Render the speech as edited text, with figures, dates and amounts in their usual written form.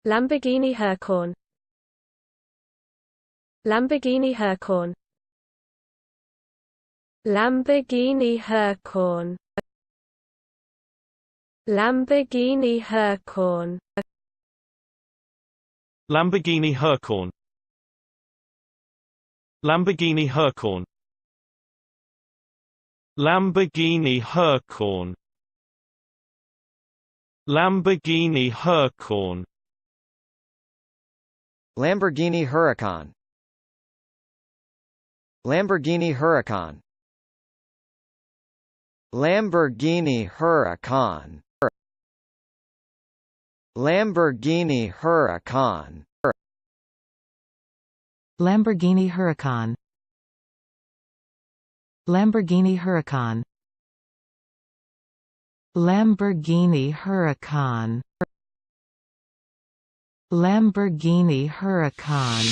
Lamborghini Huracán. Lamborghini Huracán. Lamborghini Huracán. Lamborghini Huracán. Lamborghini Huracán. Lamborghini Huracán. Lamborghini Huracán. Lamborghini Huracán. Lamborghini Huracan. Lamborghini Huracan. Lamborghini Huracan. Lamborghini Huracan. Lamborghini Huracán. Lamborghini Huracán. Lamborghini Huracán. Lamborghini Huracán.